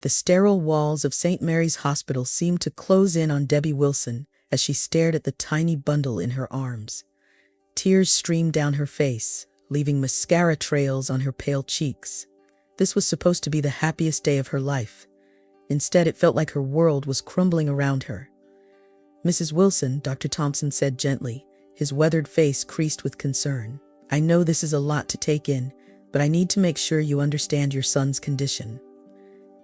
The sterile walls of St. Mary's Hospital seemed to close in on Debbie Wilson as she stared at the tiny bundle in her arms. Tears streamed down her face, leaving mascara trails on her pale cheeks. This was supposed to be the happiest day of her life. Instead, it felt like her world was crumbling around her. "Mrs. Wilson," Dr. Thompson said gently, his weathered face creased with concern. "I know this is a lot to take in, but I need to make sure you understand your son's condition."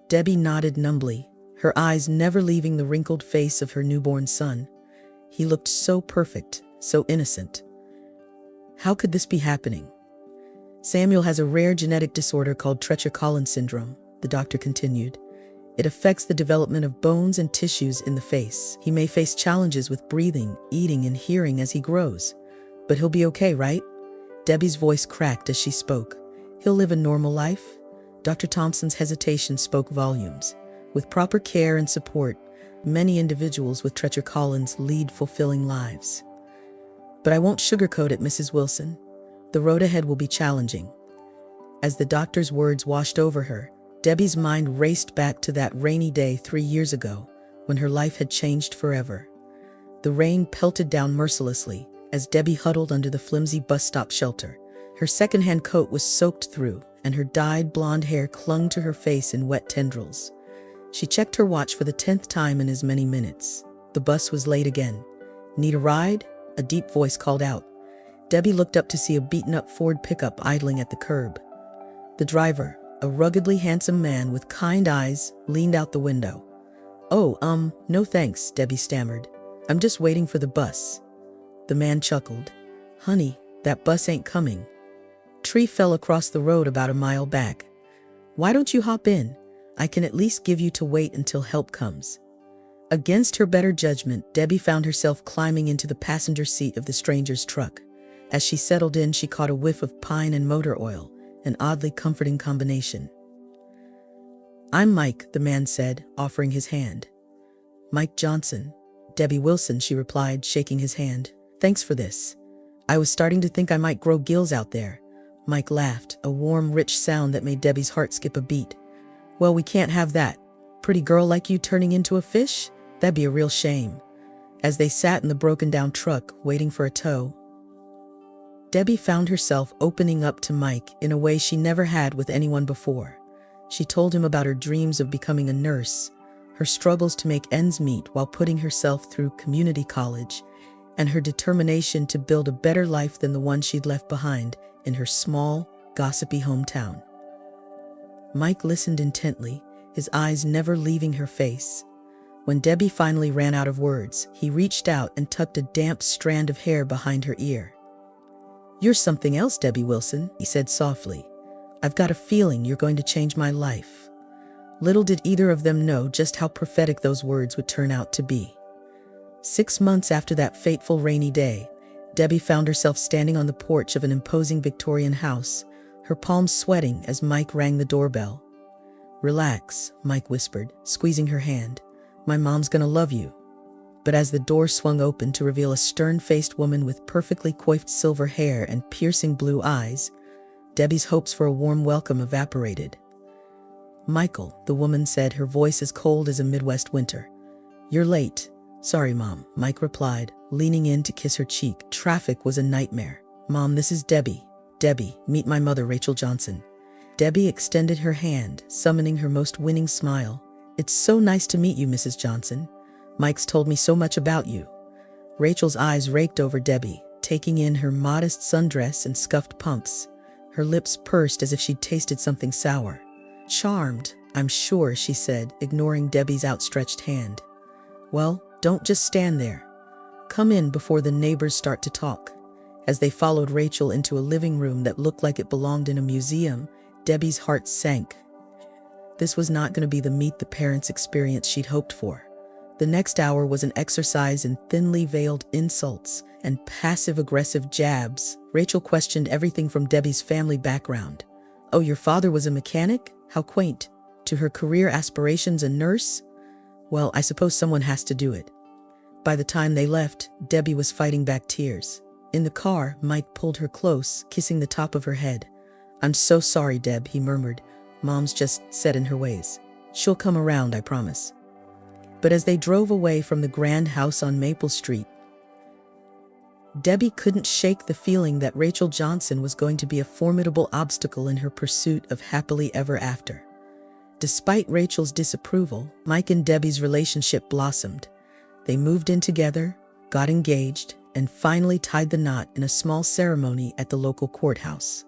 Debbie nodded numbly, her eyes never leaving the wrinkled face of her newborn son. He looked so perfect, so innocent. "How could this be happening?" "Samuel has a rare genetic disorder called Treacher-Collins syndrome," the doctor continued. "It affects the development of bones and tissues in the face. He may face challenges with breathing, eating, and hearing as he grows. But he'll be okay, right?" Debbie's voice cracked as she spoke. "He'll live a normal life?" Dr. Thompson's hesitation spoke volumes. With proper care and support, many individuals with Treacher-Collins lead fulfilling lives. "But I won't sugarcoat it, Mrs. Wilson. The road ahead will be challenging." As the doctor's words washed over her, Debbie's mind raced back to that rainy day 3 years ago, when her life had changed forever. The rain pelted down mercilessly as Debbie huddled under the flimsy bus stop shelter. Her second-hand coat was soaked through, and her dyed blonde hair clung to her face in wet tendrils. She checked her watch for the 10th time in as many minutes. The bus was late again. "Need a ride?" a deep voice called out. Debbie looked up to see a beaten-up Ford pickup idling at the curb. The driver, a ruggedly handsome man with kind eyes, leaned out the window. "Oh, no thanks," Debbie stammered. "I'm just waiting for the bus." The man chuckled. "Honey, that bus ain't coming. Tree fell across the road about a mile back. Why don't you hop in? I can at least give you to wait until help comes." Against her better judgment, Debbie found herself climbing into the passenger seat of the stranger's truck. As she settled in, she caught a whiff of pine and motor oil, an oddly comforting combination. "I'm Mike," the man said, offering his hand. "Mike Johnson." "Debbie Wilson," she replied, shaking his hand. "Thanks for this. I was starting to think I might grow gills out there." Mike laughed, a warm, rich sound that made Debbie's heart skip a beat. "Well, we can't have that. Pretty girl like you turning into a fish? That'd be a real shame." As they sat in the broken-down truck, waiting for a tow, Debbie found herself opening up to Mike in a way she never had with anyone before. She told him about her dreams of becoming a nurse, her struggles to make ends meet while putting herself through community college, and her determination to build a better life than the one she'd left behind in her small, gossipy hometown. Mike listened intently, his eyes never leaving her face. When Debbie finally ran out of words, he reached out and tucked a damp strand of hair behind her ear. "You're something else, Debbie Wilson," he said softly. "I've got a feeling you're going to change my life." Little did either of them know just how prophetic those words would turn out to be. 6 months after that fateful rainy day, Debbie found herself standing on the porch of an imposing Victorian house, her palms sweating as Mike rang the doorbell. "Relax," Mike whispered, squeezing her hand. "My mom's gonna love you." But as the door swung open to reveal a stern-faced woman with perfectly coiffed silver hair and piercing blue eyes, Debbie's hopes for a warm welcome evaporated. "Michael," the woman said, her voice as cold as a Midwest winter. "You're late." "Sorry, Mom," Mike replied, leaning in to kiss her cheek. "Traffic was a nightmare." "Mom, this is Debbie." "Debbie, meet my mother, Rachel Johnson." Debbie extended her hand, summoning her most winning smile. "It's so nice to meet you, Mrs. Johnson. Mike's told me so much about you." Rachel's eyes raked over Debbie, taking in her modest sundress and scuffed pumps. Her lips pursed as if she'd tasted something sour. "Charmed, I'm sure," she said, ignoring Debbie's outstretched hand. "Well, don't just stand there. Come in before the neighbors start to talk." As they followed Rachel into a living room that looked like it belonged in a museum, Debbie's heart sank. This was not going to be the meet the parents experience she'd hoped for. The next hour was an exercise in thinly veiled insults and passive-aggressive jabs. Rachel questioned everything from Debbie's family background. "Oh, your father was a mechanic? How quaint." To her career aspirations, a nurse? "Well, I suppose someone has to do it." By the time they left, Debbie was fighting back tears. In the car, Mike pulled her close, kissing the top of her head. "I'm so sorry, Deb," he murmured. "Mom's just set in her ways." She'll come around, I promise." But as they drove away from the grand house on Maple Street, Debbie couldn't shake the feeling that Rachel Johnson was going to be a formidable obstacle in her pursuit of happily ever after. Despite Rachel's disapproval, Mike and Debbie's relationship blossomed. They moved in together, got engaged, and finally tied the knot in a small ceremony at the local courthouse.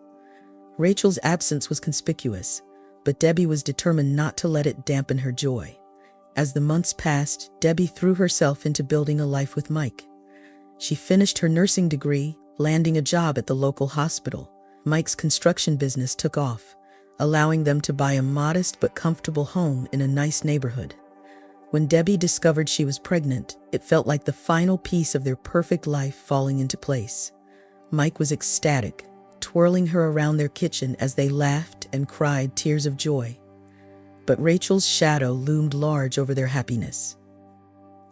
Rachel's absence was conspicuous, but Debbie was determined not to let it dampen her joy. As the months passed, Debbie threw herself into building a life with Mike. She finished her nursing degree, landing a job at the local hospital. Mike's construction business took off, allowing them to buy a modest but comfortable home in a nice neighborhood. When Debbie discovered she was pregnant, it felt like the final piece of their perfect life falling into place. Mike was ecstatic, twirling her around their kitchen as they laughed and cried tears of joy. But Rachel's shadow loomed large over their happiness.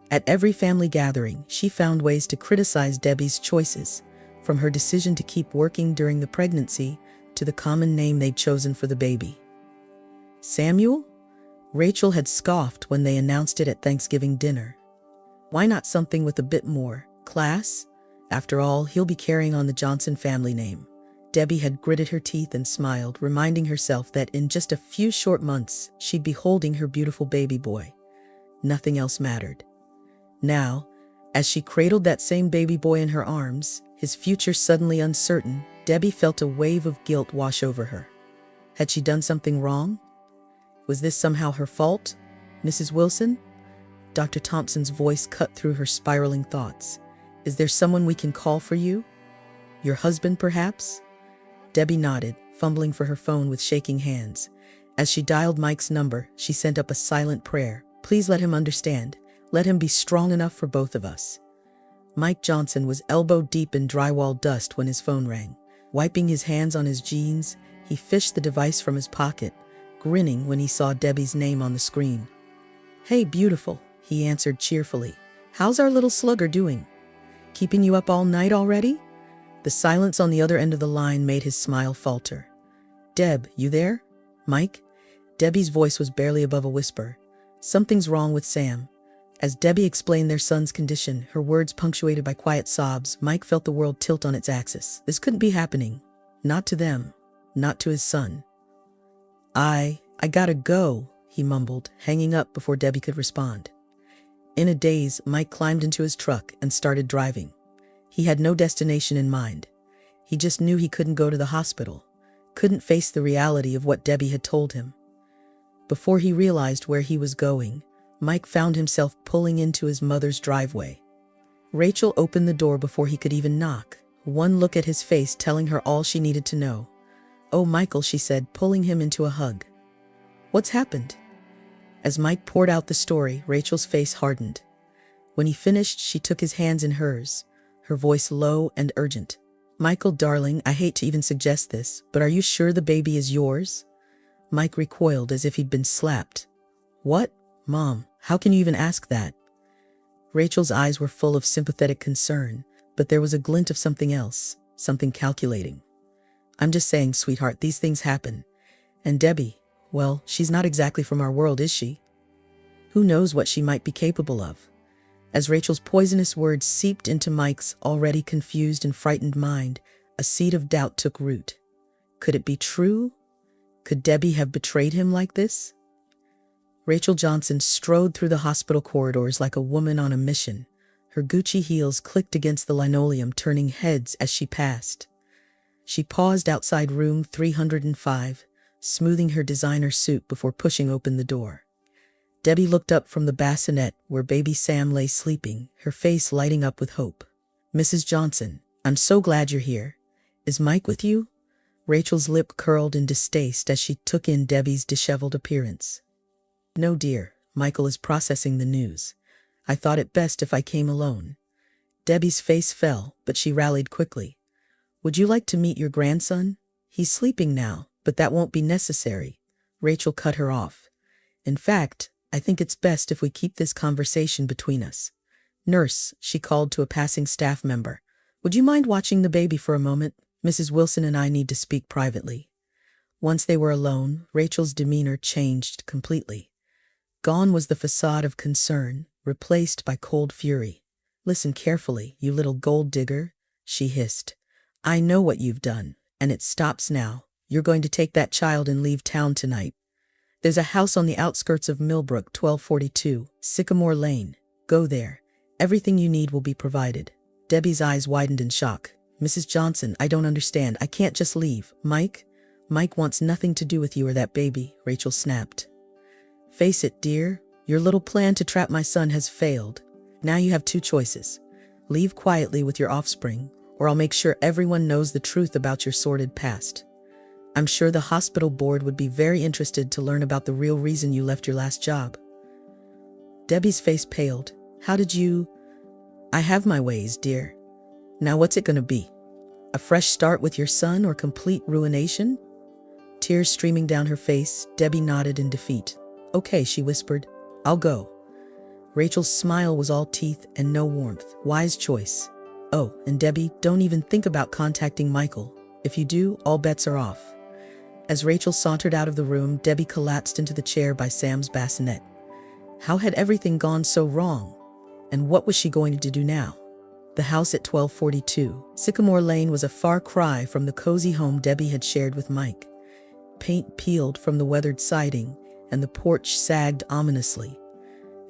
At every family gathering, she found ways to criticize Debbie's choices, from her decision to keep working during the pregnancy to the common name they'd chosen for the baby. Samuel? Rachel had scoffed when they announced it at Thanksgiving dinner. Why not something with a bit more class? After all, he'll be carrying on the Johnson family name. Debbie had gritted her teeth and smiled, reminding herself that in just a few short months, she'd be holding her beautiful baby boy. Nothing else mattered. Now, as she cradled that same baby boy in her arms, his future suddenly uncertain, Debbie felt a wave of guilt wash over her. Had she done something wrong? Was this somehow her fault? "Mrs. Wilson?" Dr. Thompson's voice cut through her spiraling thoughts. "Is there someone we can call for you? Your husband, perhaps?" Debbie nodded, fumbling for her phone with shaking hands. As she dialed Mike's number, she sent up a silent prayer. "Please let him understand. Let him be strong enough for both of us." Mike Johnson was elbow-deep in drywall dust when his phone rang. Wiping his hands on his jeans, he fished the device from his pocket, grinning when he saw Debbie's name on the screen. "Hey, beautiful," he answered cheerfully. "How's our little slugger doing? Keeping you up all night already?" The silence on the other end of the line made his smile falter. "Deb, you there? Mike?" Debbie's voice was barely above a whisper. "Something's wrong with Sam." As Debbie explained their son's condition, her words punctuated by quiet sobs, Mike felt the world tilt on its axis. This couldn't be happening. Not to them. Not to his son. I gotta go," he mumbled, hanging up before Debbie could respond. In a daze, Mike climbed into his truck and started driving. He had no destination in mind. He just knew he couldn't go to the hospital, couldn't face the reality of what Debbie had told him. Before he realized where he was going, Mike found himself pulling into his mother's driveway. Rachel opened the door before he could even knock, one look at his face telling her all she needed to know. "Oh, Michael," she said, pulling him into a hug. "What's happened?" As Mike poured out the story, Rachel's face hardened. When he finished, she took his hands in hers, her voice low and urgent. "Michael, darling, I hate to even suggest this, but are you sure the baby is yours?" Mike recoiled as if he'd been slapped. "What? Mom, how can you even ask that?" Rachel's eyes were full of sympathetic concern, but there was a glint of something else, something calculating. "I'm just saying, sweetheart, these things happen. And Debbie, well, she's not exactly from our world, is she? Who knows what she might be capable of?" As Rachel's poisonous words seeped into Mike's already confused and frightened mind, a seed of doubt took root. Could it be true? Could Debbie have betrayed him like this? Rachel Johnson strode through the hospital corridors like a woman on a mission. Her Gucci heels clicked against the linoleum, turning heads as she passed. She paused outside room 305, smoothing her designer suit before pushing open the door. Debbie looked up from the bassinet where baby Sam lay sleeping, her face lighting up with hope. "Mrs. Johnson, I'm so glad you're here. Is Mike with you?" Rachel's lip curled in distaste as she took in Debbie's disheveled appearance. "No, dear, Michael is processing the news. I thought it best if I came alone." Debbie's face fell, but she rallied quickly. "Would you like to meet your grandson? He's sleeping now, but that won't be necessary." Rachel cut her off. "In fact, I think it's best if we keep this conversation between us. Nurse," she called to a passing staff member, "would you mind watching the baby for a moment? Mrs. Wilson and I need to speak privately." Once they were alone, Rachel's demeanor changed completely. Gone was the facade of concern, replaced by cold fury. "Listen carefully, you little gold digger," she hissed. "I know what you've done, and it stops now. You're going to take that child and leave town tonight. There's a house on the outskirts of Millbrook, 1242, Sycamore Lane. Go there. Everything you need will be provided." Debbie's eyes widened in shock. "Mrs. Johnson, I don't understand. I can't just leave. Mike wants nothing to do with you or that baby," Rachel snapped. "Face it, dear. Your little plan to trap my son has failed. Now you have two choices. Leave quietly with your offspring, or I'll make sure everyone knows the truth about your sordid past. I'm sure the hospital board would be very interested to learn about the real reason you left your last job." Debbie's face paled. "How did you—" "I have my ways, dear. Now what's it gonna be? A fresh start with your son or complete ruination?" Tears streaming down her face, Debbie nodded in defeat. "Okay," she whispered. "I'll go." Rachel's smile was all teeth and no warmth. Wise choice. "Oh, and Debbie, don't even think about contacting Michael. If you do, all bets are off." As Rachel sauntered out of the room, Debbie collapsed into the chair by Sam's bassinet. How had everything gone so wrong? And what was she going to do now? The house at 1242 Sycamore Lane was a far cry from the cozy home Debbie had shared with Mike. Paint peeled from the weathered siding, and the porch sagged ominously.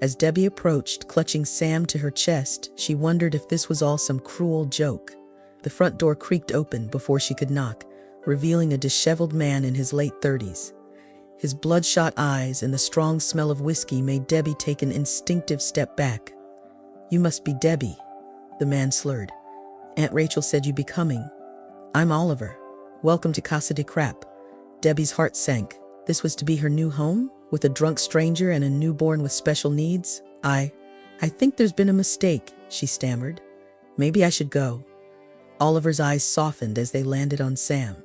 As Debbie approached, clutching Sam to her chest, she wondered if this was all some cruel joke. The front door creaked open before she could knock, revealing a disheveled man in his late 30s. His bloodshot eyes and the strong smell of whiskey made Debbie take an instinctive step back. "You must be Debbie," the man slurred. "Aunt Rachel said you'd be coming." "I'm Oliver. Welcome to Casa de Crap." Debbie's heart sank. This was to be her new home, with a drunk stranger and a newborn with special needs? I think there's been a mistake," she stammered. "Maybe I should go." Oliver's eyes softened as they landed on Sam.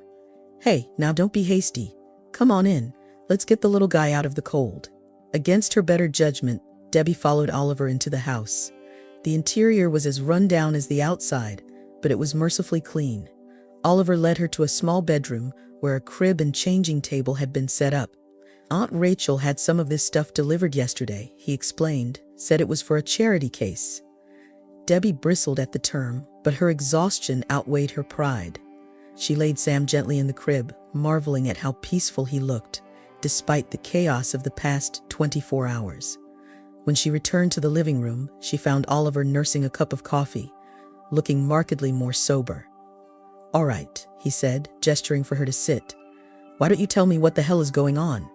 "Hey, now don't be hasty. Come on in. Let's get the little guy out of the cold." Against her better judgment, Debbie followed Oliver into the house. The interior was as run down as the outside, but it was mercifully clean. Oliver led her to a small bedroom where a crib and changing table had been set up. "Aunt Rachel had some of this stuff delivered yesterday," he explained, "said it was for a charity case." Debbie bristled at the term, but her exhaustion outweighed her pride. She laid Sam gently in the crib, marveling at how peaceful he looked, despite the chaos of the past 24 hours. When she returned to the living room, she found Oliver nursing a cup of coffee, looking markedly more sober. "All right," he said, gesturing for her to sit. "Why don't you tell me what the hell is going on?"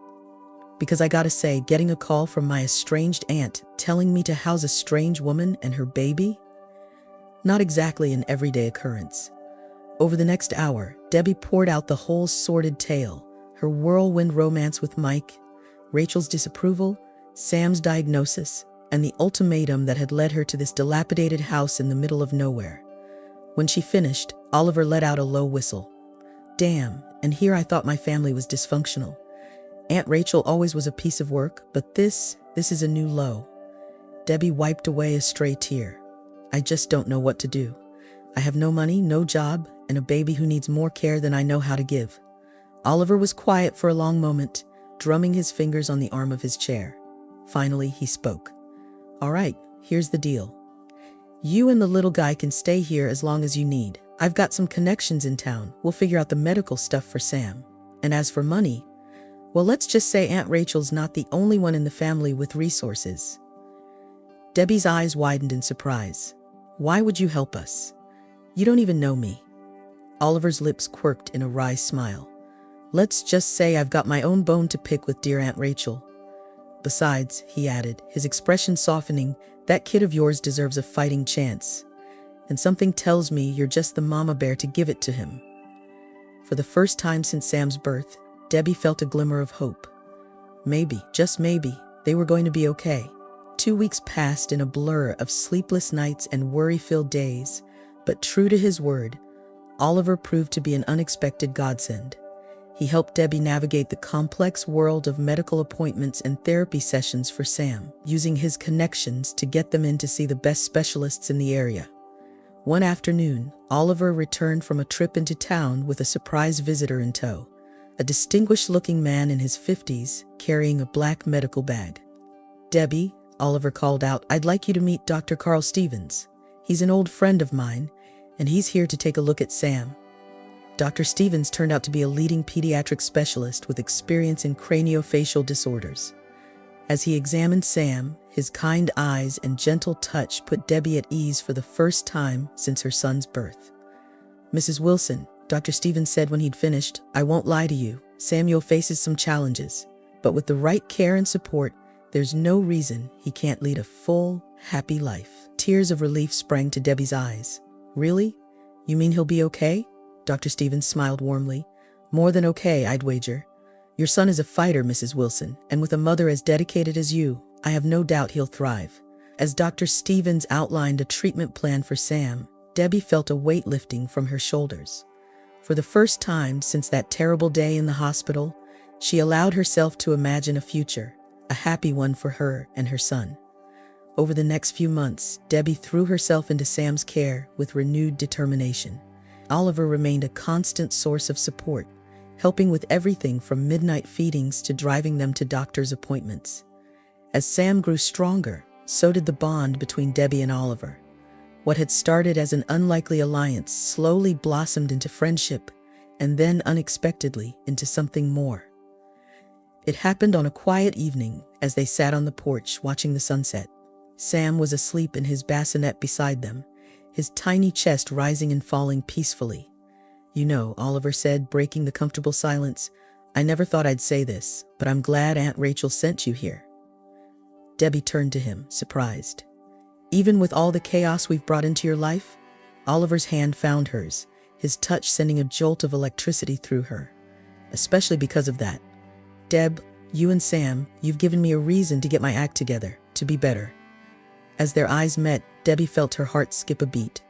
"Because I gotta say, getting a call from my estranged aunt telling me to house a strange woman and her baby? Not exactly an everyday occurrence." Over the next hour, Debbie poured out the whole sordid tale, her whirlwind romance with Mike, Rachel's disapproval, Sam's diagnosis, and the ultimatum that had led her to this dilapidated house in the middle of nowhere. When she finished, Oliver let out a low whistle. "Damn, and here I thought my family was dysfunctional. Aunt Rachel always was a piece of work, but this is a new low." Debbie wiped away a stray tear. "I just don't know what to do. I have no money, no job, and a baby who needs more care than I know how to give." Oliver was quiet for a long moment, drumming his fingers on the arm of his chair. Finally, he spoke. "All right, here's the deal. You and the little guy can stay here as long as you need. I've got some connections in town. We'll figure out the medical stuff for Sam. And as for money, well, let's just say Aunt Rachel's not the only one in the family with resources." Debbie's eyes widened in surprise. "Why would you help us? You don't even know me." Oliver's lips quirked in a wry smile. "Let's just say I've got my own bone to pick with dear Aunt Rachel. Besides," he added, his expression softening, "that kid of yours deserves a fighting chance. And something tells me you're just the mama bear to give it to him." For the first time since Sam's birth, Debbie felt a glimmer of hope. Maybe, just maybe, they were going to be okay. 2 weeks passed in a blur of sleepless nights and worry-filled days, but true to his word, Oliver proved to be an unexpected godsend. He helped Debbie navigate the complex world of medical appointments and therapy sessions for Sam, using his connections to get them in to see the best specialists in the area. One afternoon, Oliver returned from a trip into town with a surprise visitor in tow, a distinguished-looking man in his 50s carrying a black medical bag. Debbie, Oliver called out, I'd like you to meet Dr. Carl Stevens. He's an old friend of mine, and he's here to take a look at Sam. Dr. Stevens turned out to be a leading pediatric specialist with experience in craniofacial disorders. As he examined Sam, his kind eyes and gentle touch put Debbie at ease for the first time since her son's birth. Mrs. Wilson, Dr. Stevens said when he'd finished, I won't lie to you, Samuel faces some challenges, but with the right care and support, there's no reason he can't lead a full, happy life. Tears of relief sprang to Debbie's eyes. Really? You mean he'll be okay? Dr. Stevens smiled warmly. More than okay, I'd wager. Your son is a fighter, Mrs. Wilson, and with a mother as dedicated as you, I have no doubt he'll thrive. As Dr. Stevens outlined a treatment plan for Sam, Debbie felt a weight lifting from her shoulders. For the first time since that terrible day in the hospital, she allowed herself to imagine a future, a happy one for her and her son. Over the next few months, Debbie threw herself into Sam's care with renewed determination. Oliver remained a constant source of support, helping with everything from midnight feedings to driving them to doctor's appointments. As Sam grew stronger, so did the bond between Debbie and Oliver. What had started as an unlikely alliance slowly blossomed into friendship, and then unexpectedly into something more. It happened on a quiet evening as they sat on the porch watching the sunset. Sam was asleep in his bassinet beside them, his tiny chest rising and falling peacefully. You know, Oliver said, breaking the comfortable silence, I never thought I'd say this, but I'm glad Aunt Rachel sent you here. Debbie turned to him, surprised. Even with all the chaos we've brought into your life? Oliver's hand found hers, his touch sending a jolt of electricity through her. Especially because of that. Deb, you and Sam, you've given me a reason to get my act together, to be better. As their eyes met, Debbie felt her heart skip a beat.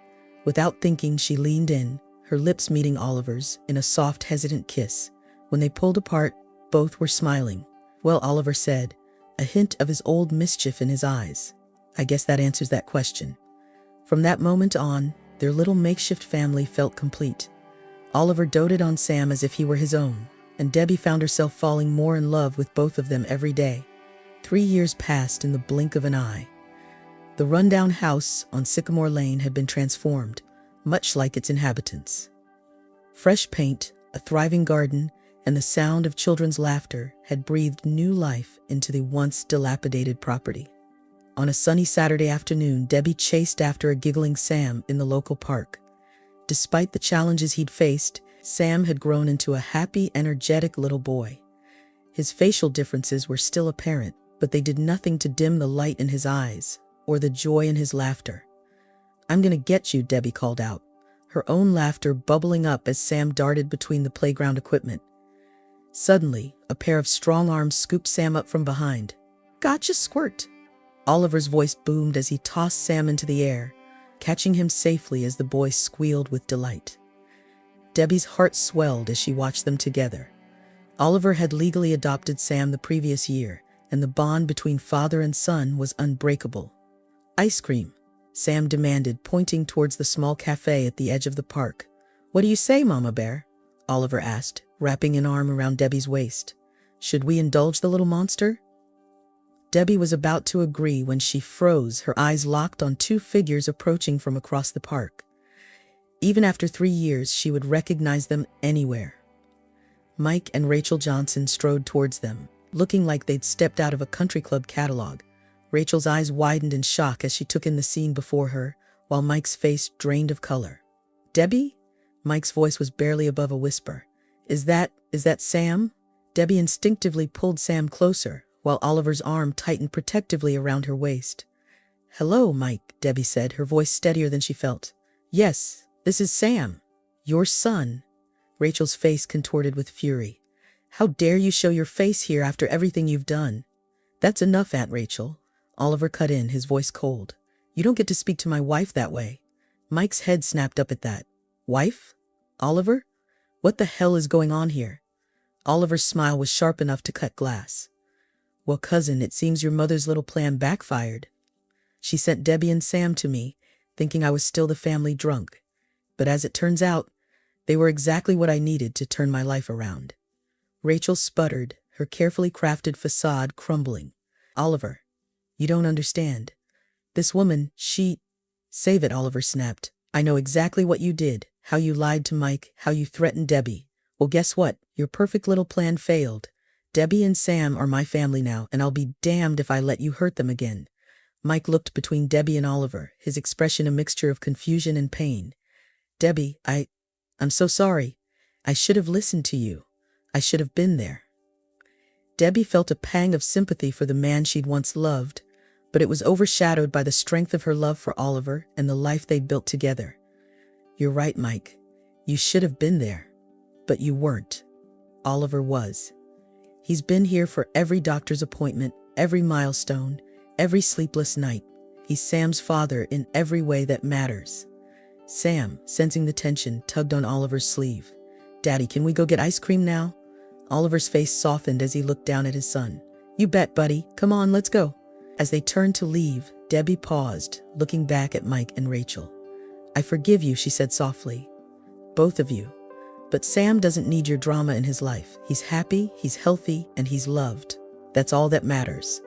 Without thinking, she leaned in, her lips meeting Oliver's in a soft, hesitant kiss. When they pulled apart, both were smiling. Well, Oliver said, a hint of his old mischief in his eyes. I guess that answers that question. From that moment on, their little makeshift family felt complete. Oliver doted on Sam as if he were his own, and Debbie found herself falling more in love with both of them every day. 3 years passed in the blink of an eye. The rundown house on Sycamore Lane had been transformed, much like its inhabitants. Fresh paint, a thriving garden, and the sound of children's laughter had breathed new life into the once dilapidated property. On a sunny Saturday afternoon, Debbie chased after a giggling Sam in the local park. Despite the challenges he'd faced, Sam had grown into a happy, energetic little boy. His facial differences were still apparent, but they did nothing to dim the light in his eyes or the joy in his laughter. I'm gonna get you, Debbie called out, her own laughter bubbling up as Sam darted between the playground equipment. Suddenly, a pair of strong arms scooped Sam up from behind. Gotcha, squirt! Oliver's voice boomed as he tossed Sam into the air, catching him safely as the boy squealed with delight. Debbie's heart swelled as she watched them together. Oliver had legally adopted Sam the previous year, and the bond between father and son was unbreakable. Ice cream, Sam demanded, pointing towards the small cafe at the edge of the park. What do you say, Mama Bear? Oliver asked, wrapping an arm around Debbie's waist. Should we indulge the little monster? Debbie was about to agree when she froze, her eyes locked on two figures approaching from across the park. Even after 3 years, she would recognize them anywhere. Mike and Rachel Johnson strode towards them, looking like they'd stepped out of a country club catalog. Rachel's eyes widened in shock as she took in the scene before her, while Mike's face drained of color. Debbie? Mike's voice was barely above a whisper. Is that Sam? Debbie instinctively pulled Sam closer, while Oliver's arm tightened protectively around her waist. Hello, Mike, Debbie said, her voice steadier than she felt. Yes, this is Sam, your son. Rachel's face contorted with fury. How dare you show your face here after everything you've done? That's enough, Aunt Rachel. Oliver cut in, his voice cold. You don't get to speak to my wife that way. Mike's head snapped up at that. Wife? Oliver? What the hell is going on here? Oliver's smile was sharp enough to cut glass. Well, cousin, it seems your mother's little plan backfired. She sent Debbie and Sam to me, thinking I was still the family drunk. But as it turns out, they were exactly what I needed to turn my life around. Rachel sputtered, her carefully crafted facade crumbling. Oliver, You don't understand. This woman, she... Save it, Oliver snapped. I know exactly what you did, how you lied to Mike, how you threatened Debbie. Well, guess what? Your perfect little plan failed. Debbie and Sam are my family now, and I'll be damned if I let you hurt them again. Mike looked between Debbie and Oliver, his expression a mixture of confusion and pain. Debbie, I'm so sorry. I should have listened to you. I should have been there. Debbie felt a pang of sympathy for the man she'd once loved, but it was overshadowed by the strength of her love for Oliver and the life they'd built together. You're right, Mike. You should have been there. But you weren't. Oliver was. He's been here for every doctor's appointment, every milestone, every sleepless night. He's Sam's father in every way that matters. Sam, sensing the tension, tugged on Oliver's sleeve. Daddy, can we go get ice cream now? Oliver's face softened as he looked down at his son. You bet, buddy. Come on, let's go. As they turned to leave, Debbie paused, looking back at Mike and Rachel. I forgive you, she said softly. Both of you. But Sam doesn't need your drama in his life. He's happy, he's healthy, and he's loved. That's all that matters.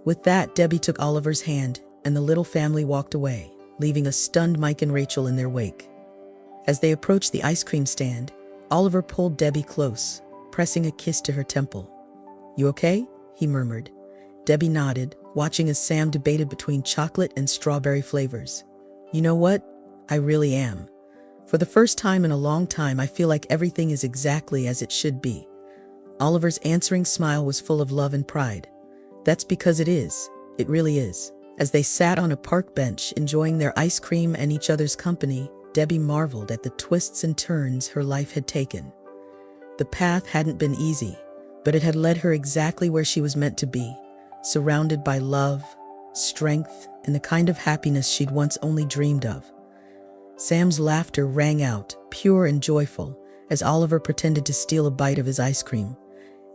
With that, Debbie took Oliver's hand, and the little family walked away, leaving a stunned Mike and Rachel in their wake. As they approached the ice cream stand, Oliver pulled Debbie close, pressing a kiss to her temple. You okay? He murmured. Debbie nodded, watching as Sam debated between chocolate and strawberry flavors. You know what? I really am. For the first time in a long time, I feel like everything is exactly as it should be. Oliver's answering smile was full of love and pride. That's because it is. It really is. As they sat on a park bench, enjoying their ice cream and each other's company, Debbie marveled at the twists and turns her life had taken. The path hadn't been easy, but it had led her exactly where she was meant to be, surrounded by love, strength, and the kind of happiness she'd once only dreamed of. Sam's laughter rang out, pure and joyful, as Oliver pretended to steal a bite of his ice cream.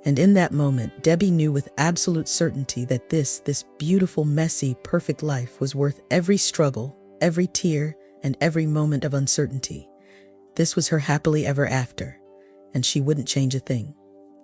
And in that moment, Debbie knew with absolute certainty that this beautiful, messy, perfect life was worth every struggle, every tear, and every moment of uncertainty. This was her happily ever after, and she wouldn't change a thing.